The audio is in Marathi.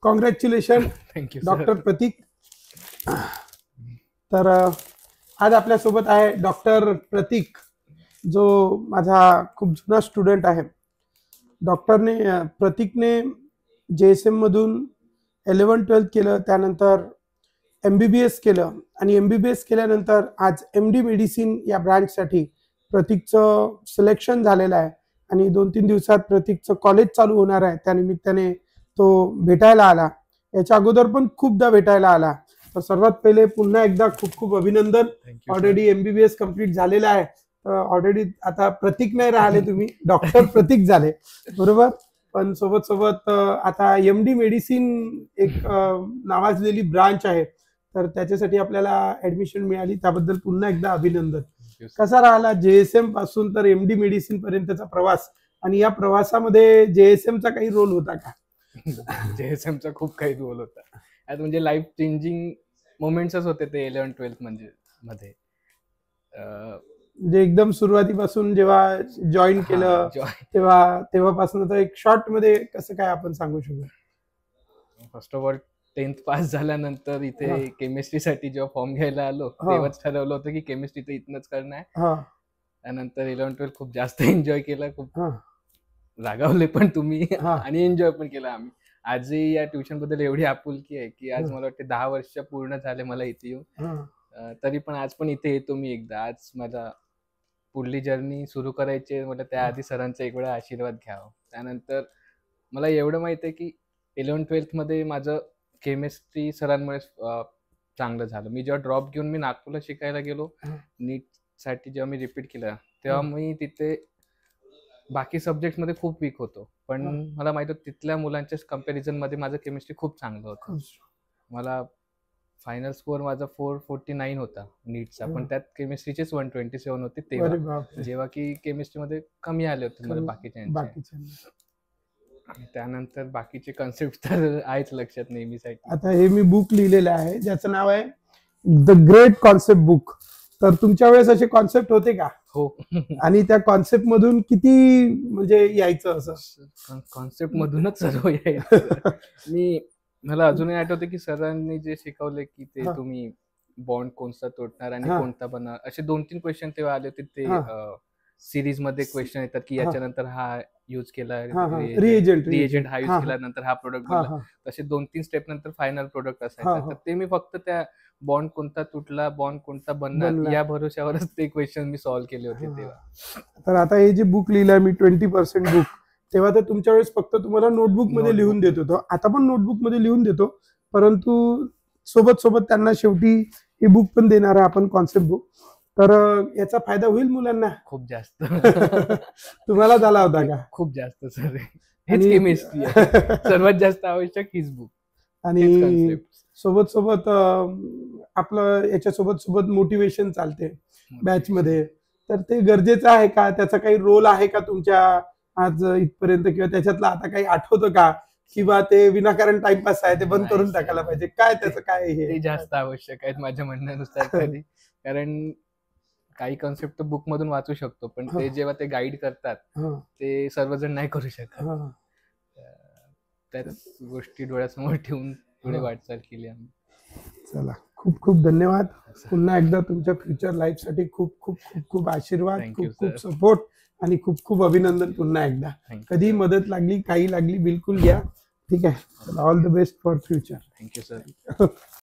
कॉंग्रॅच्युलेशन थँक्यू डॉक्टर प्रतीक. तर आज आपल्यासोबत आहे डॉक्टर प्रतीक, जो माझा खूप जुना स्टुडंट आहे. प्रतीकने JSM मधून 11-12 केलं, त्यानंतर MBBS केलं आणि MBBS केल्यानंतर आज MD मेडिसिन या ब्रांचसाठी प्रतीकचं सिलेक्शन झालेलं आहे आणि 2-3 दिवसात प्रतीकचं कॉलेज चालू होणार आहे. त्यानिमित्ताने तो भेटायला आला. याच्या अगोदर पण खूपदा भेटायला आला. तर सर्वात पहिले पुन्हा एकदा खूप खूप अभिनंदन. ऑलरेडी MBBS कंप्लीट झालेलं आहे. ऑलरेडी आता प्रतीक नाही राहिले, तुम्ही डॉक्टर प्रतीक झाले, बरोबर. पण सोबत सोबत आता MD मेडिसिन एक नावाजलेली ब्रांच आहे, तर त्याच्यासाठी आपल्याला ऍडमिशन मिळाली. त्याबद्दल पुन्हा एकदा अभिनंदन. कसा राहिला JSM पासून तर MD मेडिसिन पर्यंतचा प्रवास, आणि या प्रवासामध्ये JSM चा काही रोल होता का? JSM चा खूप काही रोल होता. आता म्हणजे लाईफ चेंजिंग मोमेंट्सच होते ते 11-12 मध्ये. म्हणजे एकदम सुरुवातीपासून जेव्हा जॉईन केलं तेव्हापासून तर एक शॉर्ट मध्ये कसं काय आपण सांगू शकतो? First of all 10th pass झाल्यानंतर इथे केमिस्ट्रीसाठी जेव्हा फॉर्म घ्यायला आलो तेव्हाच ठरवलं होतं की केमिस्ट्री तर इथनच करणार आहे. त्यानंतर 11-12 खूप जास्त एन्जॉय केला, खूप रागावले पण तुम्ही आणि एन्जॉय पण केला आम्ही. आजही या ट्युशन बद्दल एवढी आपुलकी आहे की आज मला वाटते 10 वर्ष पूर्ण झाले मला इथे येऊन. तरी पण आज पण इथे येतो मी एकदा. आज मला पुढली जर्नी सुरू करायची, मला त्याआधी सरांचा एक वेळा आशीर्वाद घ्यावा. त्यानंतर मला एवढं माहित आहे की 11-12 मध्ये माझं केमिस्ट्री सरांमुळे चांगलं झालं. मी जेव्हा ड्रॉप घेऊन मी नागपूरला शिकायला गेलो नीट साठी, जेव्हा मी रिपीट केलं तेव्हा मी तिथे बाकी सब्जेक्ट मध्ये खूप वीक होतो, पण मला माहित होतं तिथल्या मुलांच्या कंपॅरिझन मध्ये माझं केमिस्ट्री खूप चांगलं होतं. मला फायनल स्कोअर माझा 449 होता नीटचा, पण त्यात केमिस्ट्रीचेच 127 होते तेव्हा, जेव्हा की केमिस्ट्रीमध्ये कमी आले होते मला बाकीच्या. त्यानंतर बाकीचे कॉन्सेप्ट तर आहेच लक्षात नेहमीसाठी. आता हे मी बुक लिहिलेलं आहे ज्याचं नाव आहे द ग्रेट कॉन्सेप्ट बुक. तर तुमच्या वेळेस असे कॉन्सेप्ट होते का? हो. आणि त्या कॉन्सेप्ट मधून किती म्हणजे यायचं? असं कॉन्सेप्ट मधूनच सर्व यायचं. मला अजूनही आठवते की सरांनी जे शिकवले की ते तुम्ही बॉन्ड कोणता तोडणार आणि कोणता बनणार, असे 2-3 क्वेश्चन तेव्हा आले होते. ते सिरीज मध्ये क्वेश्चन येतात की याच्यानंतर हा यूज केला, रिएजंट हा यूज केला, नंतर हा प्रोडक्ट बनला. तसे 2-3 स्टेप नंतर फायनल प्रोडक्ट असायचा. तर ते मी फक्त त्या बॉन्ड कोणता तुटला, बॉन्ड कोणता बनणार या भरोश्यावरच ते क्वेश्चन मी सॉल्व्ह केले होते तेव्हा. तर आता हे जे बुक लिहिलंय मी 20% बुक, तेव्हा तर तुमच्या वेळेस फक्त तुम्हाला नोटबुक मध्ये लिहून देत होतो. आता पण नोटबुक मध्ये लिहून देतो, परंतु सोबत सोबत त्यांना शेवटी हे बुक पण देणार आहे आपण, कॉन्सेप्ट बुक. तर याचा फायदा होईल मुलांना खूप जास्त. तुम्हाला झाला होता का? खूप जास्त सर. हेच केमिस्ट्री सर्वात जास्त आवश्यक हीच बुक. आणि सोबत सोबत आपलं याच्यासोबत सोबत मोटिवेशन चालते बॅच मध्ये, तर ते गरजेचं आहे का? त्याचा काही रोल आहे का तुमच्या आज इथपर्यंत, किंवा त्याच्यातलं आता काही आठवतं का, किंवा ते विनाकारण टाइमपास आहे ते बंद करून टाकायला पाहिजे? काय त्याचं काय हे जास्त आवश्यक आहेत माझ्या म्हणण्यानुसार. कारण काही कॉन्सेप्ट तर बुक मधून वाचू शकतो, पण ते जेव्हा ते गाईड करतात ते सर्वजण नाही करू शकत. त्याच गोष्टी डोळ्यासमोर ठेवून पुढे वाटचाल केली आम्ही. चला, खूप खूप धन्यवाद. पुन्हा एकदा तुमच्या फ्युचर लाईफ साठी खूप खूप खूप खूप आशीर्वाद, खूप खूप सपोर्ट आणि खूप खूप अभिनंदन पुन्हा एकदा. कधी मदत लागली, काही लागली, बिलकुल घ्या. ठीक आहे. All the best for future. Thank you sir.